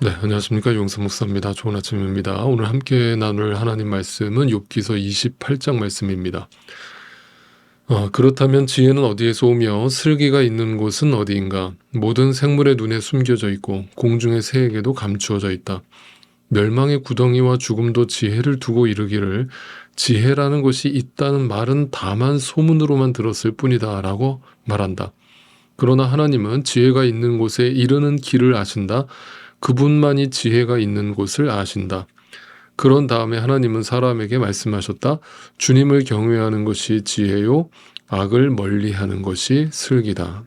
네, 안녕하십니까. 용서 목사입니다. 좋은 아침입니다. 오늘 함께 나눌 하나님 말씀은 욥기서 28장 말씀입니다. 그렇다면 지혜는 어디에서 오며 슬기가 있는 곳은 어디인가? 모든 생물의 눈에 숨겨져 있고 공중의 새에게도 감추어져 있다. 멸망의 구덩이와 죽음도 지혜를 두고 이르기를 지혜라는 것이 있다는 말은 다만 소문으로만 들었을 뿐이다 라고 말한다. 그러나 하나님은 지혜가 있는 곳에 이르는 길을 아신다. 그분만이 지혜가 있는 곳을 아신다. 그런 다음에 하나님은 사람에게 말씀하셨다. 주님을 경외하는 것이 지혜요, 악을 멀리하는 것이 슬기다.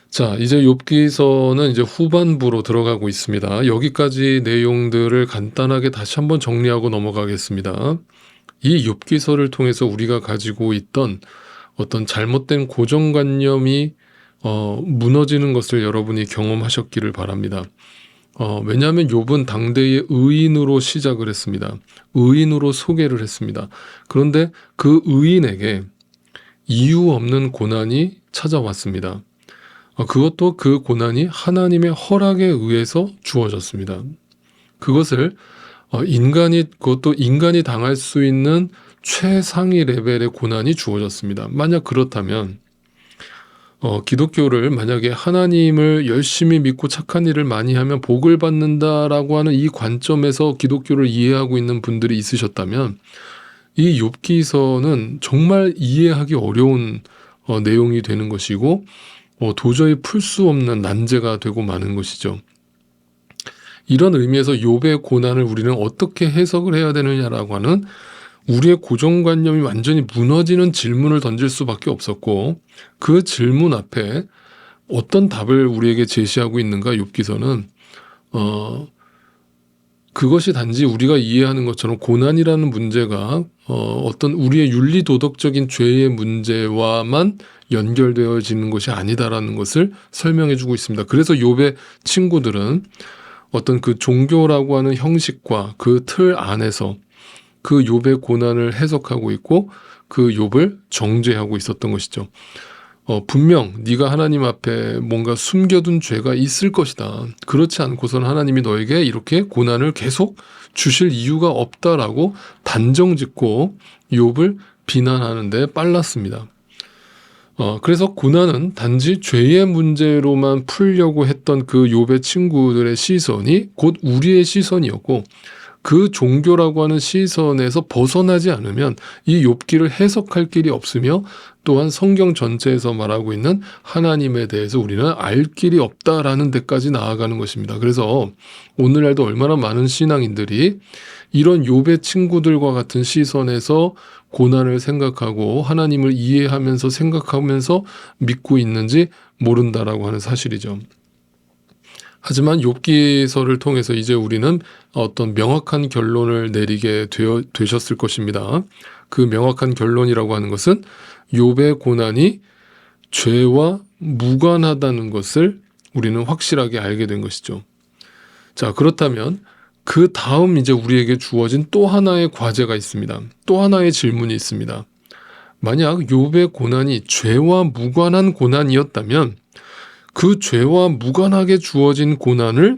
자, 이제 욥기서는 이제 후반부로 들어가고 있습니다. 여기까지 내용들을 간단하게 다시 한번 정리하고 넘어가겠습니다. 이 욥기서를 통해서 우리가 가지고 있던 어떤 잘못된 고정관념이 무너지는 것을 여러분이 경험하셨기를 바랍니다. 왜냐하면 욥은 당대의 의인으로 시작을 했습니다. 의인으로 소개를 했습니다. 그런데 그 의인에게 이유 없는 고난이 찾아왔습니다. 그것도 그 고난이 하나님의 허락에 의해서 주어졌습니다. 그것을 그것도 인간이 당할 수 있는 최상위 레벨의 고난이 주어졌습니다. 만약 그렇다면 기독교를 만약에 하나님을 열심히 믿고 착한 일을 많이 하면 복을 받는다라고 하는 이 관점에서 기독교를 이해하고 있는 분들이 있으셨다면 이 욥기서는 정말 이해하기 어려운 내용이 되는 것이고 도저히 풀 수 없는 난제가 되고 마는 것이죠. 이런 의미에서 욥의 고난을 우리는 어떻게 해석을 해야 되느냐라고 하는 우리의 고정관념이 완전히 무너지는 질문을 던질 수밖에 없었고, 그 질문 앞에 어떤 답을 우리에게 제시하고 있는가 욥기서는 그것이 단지 우리가 이해하는 것처럼 고난이라는 문제가 어떤 우리의 윤리도덕적인 죄의 문제와만 연결되어지는 것이 아니다라는 것을 설명해 주고 있습니다. 그래서 욥의 친구들은 어떤 그 종교라고 하는 형식과 그 틀 안에서 그 욥의 고난을 해석하고 있고 그 욥을 정죄하고 있었던 것이죠. 분명 네가 하나님 앞에 뭔가 숨겨둔 죄가 있을 것이다. 그렇지 않고서는 하나님이 너에게 이렇게 고난을 계속 주실 이유가 없다라고 단정짓고 욥을 비난하는 데 빨랐습니다. 그래서 고난은 단지 죄의 문제로만 풀려고 했던 그 욥의 친구들의 시선이 곧 우리의 시선이었고, 그 종교라고 하는 시선에서 벗어나지 않으면 이 욥기를 해석할 길이 없으며, 또한 성경 전체에서 말하고 있는 하나님에 대해서 우리는 알 길이 없다라는 데까지 나아가는 것입니다. 그래서 오늘날도 얼마나 많은 신앙인들이 이런 욥의 친구들과 같은 시선에서 고난을 생각하고 하나님을 이해하면서 생각하면서 믿고 있는지 모른다라고 하는 사실이죠. 하지만 욥기서를 통해서 이제 우리는 어떤 명확한 결론을 내리게 되셨을 것입니다. 그 명확한 결론이라고 하는 것은 욥의 고난이 죄와 무관하다는 것을 우리는 확실하게 알게 된 것이죠. 자, 그렇다면 그 다음 이제 우리에게 주어진 또 하나의 과제가 있습니다. 또 하나의 질문이 있습니다. 만약 욥의 고난이 죄와 무관한 고난이었다면 그 죄와 무관하게 주어진 고난을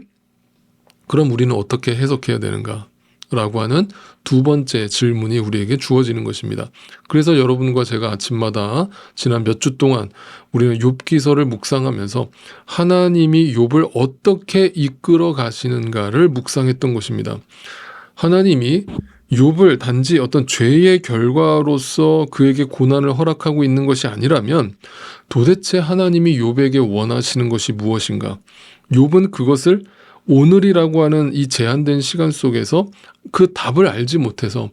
그럼 우리는 어떻게 해석해야 되는가? 라고 하는 두 번째 질문이 우리에게 주어지는 것입니다. 그래서 여러분과 제가 아침마다 지난 몇 주 동안 우리는 욥기서를 묵상하면서 하나님이 욥을 어떻게 이끌어 가시는가를 묵상했던 것입니다. 하나님이 욥을 단지 어떤 죄의 결과로서 그에게 고난을 허락하고 있는 것이 아니라면 도대체 하나님이 욥에게 원하시는 것이 무엇인가? 욥은 그것을 오늘이라고 하는 이 제한된 시간 속에서 그 답을 알지 못해서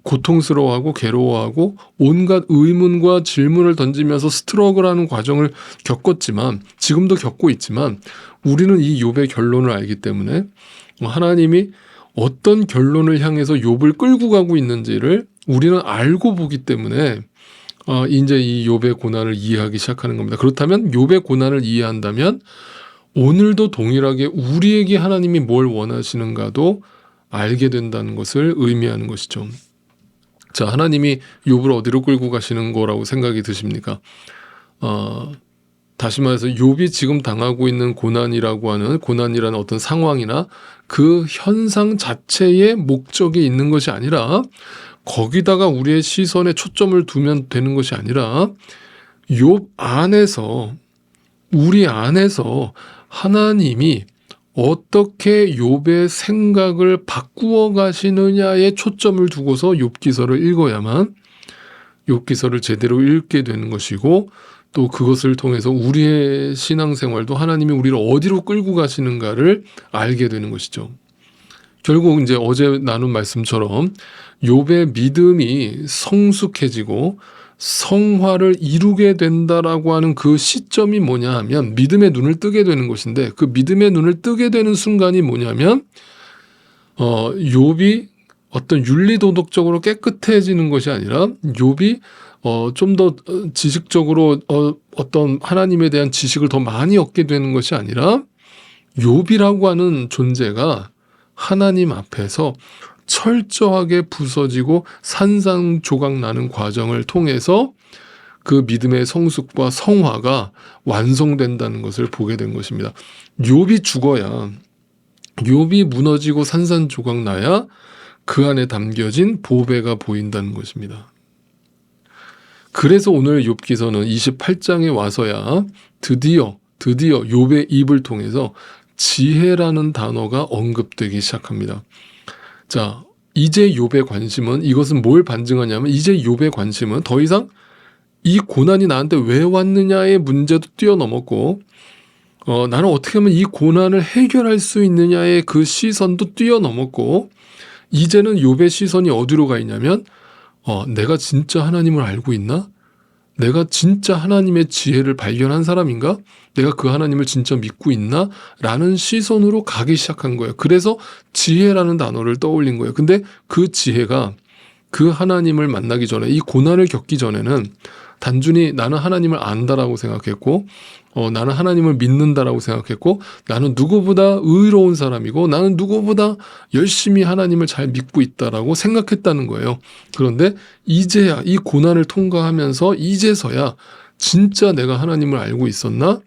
고통스러워하고 괴로워하고 온갖 의문과 질문을 던지면서 스트러글하는 과정을 겪었지만, 지금도 겪고 있지만, 우리는 이 욥의 결론을 알기 때문에 하나님이 어떤 결론을 향해서 욥을 끌고 가고 있는지를 우리는 알고 보기 때문에 이제 이 욥의 고난을 이해하기 시작하는 겁니다. 그렇다면 욥의 고난을 이해한다면 오늘도 동일하게 우리에게 하나님이 뭘 원하시는가도 알게 된다는 것을 의미하는 것이죠. 자, 하나님이 욥을 어디로 끌고 가시는 거라고 생각이 드십니까? 다시 말해서 욥이 지금 당하고 있는 고난이라는 어떤 상황이나 그 현상 자체의 목적이 있는 것이 아니라 거기다가 우리의 시선에 초점을 두면 되는 것이 아니라 욥 안에서 우리 안에서 하나님이 어떻게 욥의 생각을 바꾸어 가시느냐에 초점을 두고서 욥기서를 읽어야만 욥기서를 제대로 읽게 되는 것이고 또 그것을 통해서 우리의 신앙생활도 하나님이 우리를 어디로 끌고 가시는가를 알게 되는 것이죠. 결국 이제 어제 나눈 말씀처럼 욥의 믿음이 성숙해지고 성화를 이루게 된다라고 하는 그 시점이 뭐냐 하면 믿음의 눈을 뜨게 되는 것인데 그 믿음의 눈을 뜨게 되는 순간이 뭐냐면 욥이 어떤 윤리도덕적으로 깨끗해지는 것이 아니라 욥이 좀 더 지식적으로 어떤 하나님에 대한 지식을 더 많이 얻게 되는 것이 아니라 욥이라고 하는 존재가 하나님 앞에서 철저하게 부서지고 산산조각 나는 과정을 통해서 그 믿음의 성숙과 성화가 완성된다는 것을 보게 된 것입니다. 욥이 죽어야, 욥이 무너지고 산산조각 나야 그 안에 담겨진 보배가 보인다는 것입니다. 그래서 오늘 욥기서는 28장에 와서야 드디어 욥의 입을 통해서 지혜라는 단어가 언급되기 시작합니다. 자, 이제 욥의 관심은 이것은 뭘 반증하냐면 이제 욥의 관심은 더 이상 이 고난이 나한테 왜 왔느냐의 문제도 뛰어넘었고 나는 어떻게 하면 이 고난을 해결할 수 있느냐의 그 시선도 뛰어넘었고 이제는 욥의 시선이 어디로 가 있냐면 내가 진짜 하나님을 알고 있나? 내가 진짜 하나님의 지혜를 발견한 사람인가? 내가 그 하나님을 진짜 믿고 있나? 라는 시선으로 가기 시작한 거예요. 그래서 지혜라는 단어를 떠올린 거예요. 근데 그 지혜가 그 하나님을 만나기 전에 이 고난을 겪기 전에는 단순히 나는 하나님을 안다라고 생각했고 나는 하나님을 믿는다라고 생각했고 나는 누구보다 의로운 사람이고 나는 누구보다 열심히 하나님을 잘 믿고 있다라고 생각했다는 거예요. 그런데 이제야 이 고난을 통과하면서 이제서야 진짜 내가 하나님을 알고 있었나?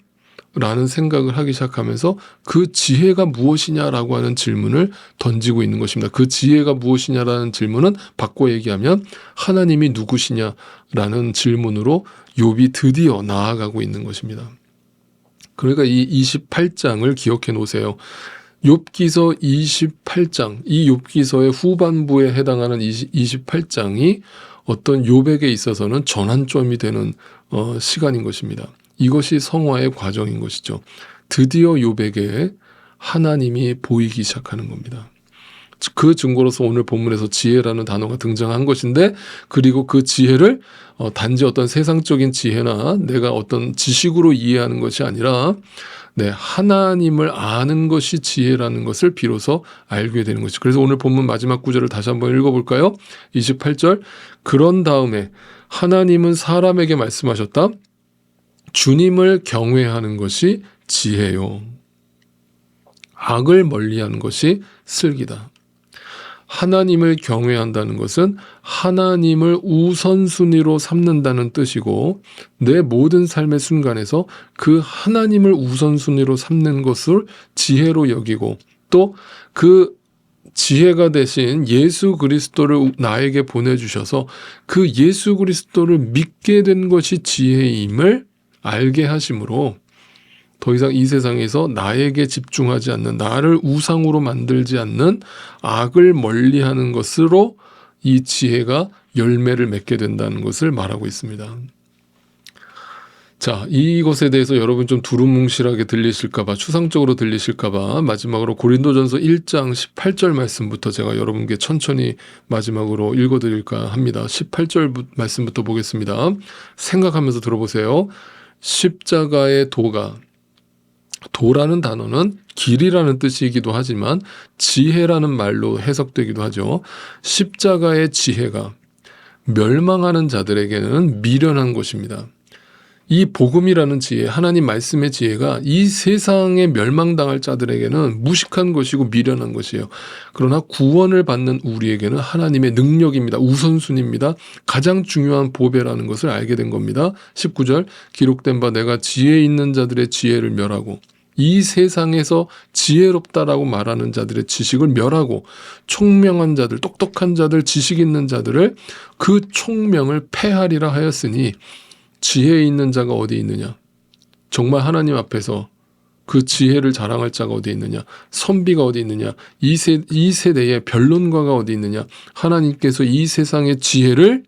라는 생각을 하기 시작하면서 그 지혜가 무엇이냐라고 하는 질문을 던지고 있는 것입니다. 그 지혜가 무엇이냐라는 질문은 바꿔 얘기하면 하나님이 누구시냐라는 질문으로 욥이 드디어 나아가고 있는 것입니다. 그러니까 이 28장을 기억해 놓으세요. 욥기서 28장, 이 욥기서의 후반부에 해당하는 28장이 어떤 욥에게 있어서는 전환점이 되는 시간인 것입니다. 이것이 성화의 과정인 것이죠. 드디어 욥에게 하나님이 보이기 시작하는 겁니다. 그 증거로서 오늘 본문에서 지혜라는 단어가 등장한 것인데 그리고 그 지혜를 단지 어떤 세상적인 지혜나 내가 어떤 지식으로 이해하는 것이 아니라 하나님을 아는 것이 지혜라는 것을 비로소 알게 되는 것이죠. 그래서 오늘 본문 마지막 구절을 다시 한번 읽어볼까요? 28절 그런 다음에 하나님은 사람에게 말씀하셨다. 주님을 경외하는 것이 지혜요. 악을 멀리하는 것이 슬기다. 하나님을 경외한다는 것은 하나님을 우선순위로 삼는다는 뜻이고 내 모든 삶의 순간에서 그 하나님을 우선순위로 삼는 것을 지혜로 여기고 또 그 지혜가 되신 예수 그리스도를 나에게 보내주셔서 그 예수 그리스도를 믿게 된 것이 지혜임을 알게 하심으로 더 이상 이 세상에서 나에게 집중하지 않는 나를 우상으로 만들지 않는 악을 멀리하는 것으로 이 지혜가 열매를 맺게 된다는 것을 말하고 있습니다. 자, 이것에 대해서 여러분 좀 두루뭉실하게 들리실까봐 추상적으로 들리실까봐 마지막으로 고린도전서 1장 18절 말씀부터 제가 여러분께 천천히 마지막으로 읽어드릴까 합니다. 18절 말씀부터 보겠습니다. 생각하면서 들어보세요. 십자가의 도라는 단어는 길이라는 뜻이기도 하지만 지혜라는 말로 해석되기도 하죠. 십자가의 지혜가 멸망하는 자들에게는 미련한 것입니다. 이 복음이라는 지혜, 하나님 말씀의 지혜가 이 세상에 멸망당할 자들에게는 무식한 것이고 미련한 것이에요. 그러나 구원을 받는 우리에게는 하나님의 능력입니다. 우선순위입니다. 가장 중요한 보배라는 것을 알게 된 겁니다. 19절 기록된 바 내가 지혜 있는 자들의 지혜를 멸하고 이 세상에서 지혜롭다라고 말하는 자들의 지식을 멸하고 총명한 자들, 똑똑한 자들, 지식 있는 자들을 그 총명을 패하리라 하였으니 지혜 있는 자가 어디 있느냐? 정말 하나님 앞에서 그 지혜를 자랑할 자가 어디 있느냐? 선비가 어디 있느냐? 이 세대의 변론가가 어디 있느냐? 하나님께서 이 세상의 지혜를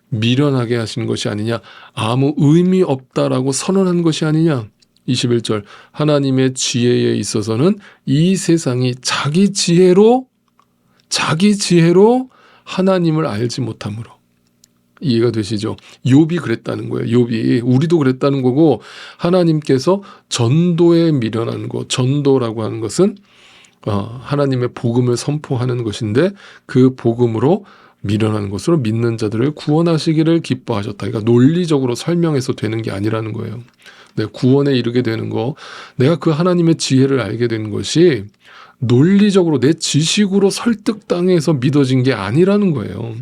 미련하게 하신 것이 아니냐? 아무 의미 없다라고 선언한 것이 아니냐? 21절 하나님의 지혜에 있어서는 이 세상이 자기 지혜로 하나님을 알지 못함으로. 이해가 되시죠? 욥이 그랬다는 거예요. 욥이 우리도 그랬다는 거고 하나님께서 전도에 미련한 것, 전도라고 하는 것은 하나님의 복음을 선포하는 것인데 그 복음으로 미련한 것으로 믿는 자들을 구원하시기를 기뻐하셨다. 그러니까 논리적으로 설명해서 되는 게 아니라는 거예요. 네, 구원에 이르게 되는 거, 내가 그 하나님의 지혜를 알게 되는 것이 논리적으로 내 지식으로 설득당해서 믿어진 게 아니라는 거예요.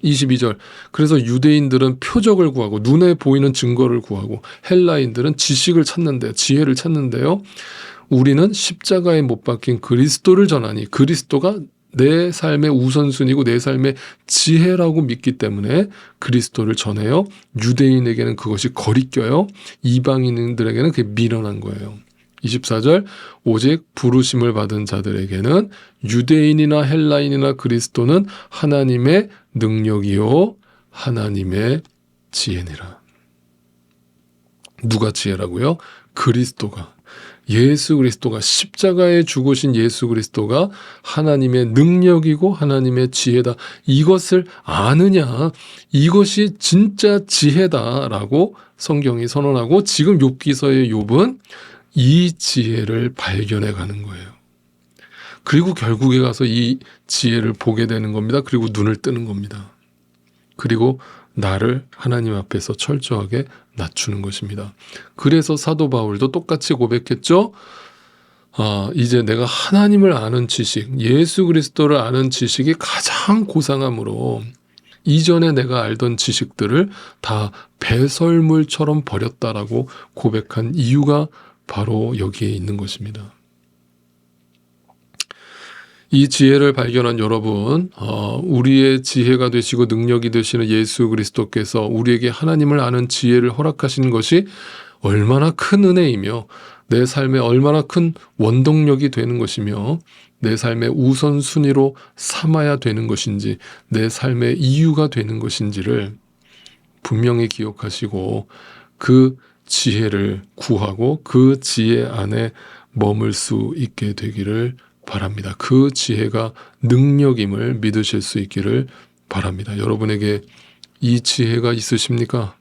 22절 그래서 유대인들은 표적을 구하고 눈에 보이는 증거를 구하고 헬라인들은 지식을 찾는데요. 지혜를 찾는데요. 우리는 십자가에 못 박힌 그리스도를 전하니 그리스도가 내 삶의 우선순위고 내 삶의 지혜라고 믿기 때문에 그리스도를 전해요. 유대인에게는 그것이 거리껴요. 이방인들에게는 그게 미련한 거예요. 24절 오직 부르심을 받은 자들에게는 유대인이나 헬라인이나 그리스도는 하나님의 능력이요 하나님의 지혜니라. 누가 지혜라고요? 그리스도가. 예수 그리스도가 십자가에 죽으신 예수 그리스도가 하나님의 능력이고 하나님의 지혜다. 이것을 아느냐? 이것이 진짜 지혜다라고 성경이 선언하고 지금 욥기서의 욥은 이 지혜를 발견해 가는 거예요. 그리고 결국에 가서 이 지혜를 보게 되는 겁니다. 그리고 눈을 뜨는 겁니다. 그리고 나를 하나님 앞에서 철저하게 낮추는 것입니다. 그래서 사도 바울도 똑같이 고백했죠. 이제 내가 하나님을 아는 지식, 예수 그리스도를 아는 지식이 가장 고상함으로 이전에 내가 알던 지식들을 다 배설물처럼 버렸다라고 고백한 이유가 바로 여기에 있는 것입니다. 이 지혜를 발견한 여러분, 우리의 지혜가 되시고 능력이 되시는 예수 그리스도께서 우리에게 하나님을 아는 지혜를 허락하신 것이 얼마나 큰 은혜이며 내 삶에 얼마나 큰 원동력이 되는 것이며 내 삶의 우선순위로 삼아야 되는 것인지 내 삶의 이유가 되는 것인지를 분명히 기억하시고 그 지혜를 구하고 그 지혜 안에 머물 수 있게 되기를 바랍니다. 그 지혜가 능력임을 믿으실 수 있기를 바랍니다. 여러분에게 이 지혜가 있으십니까?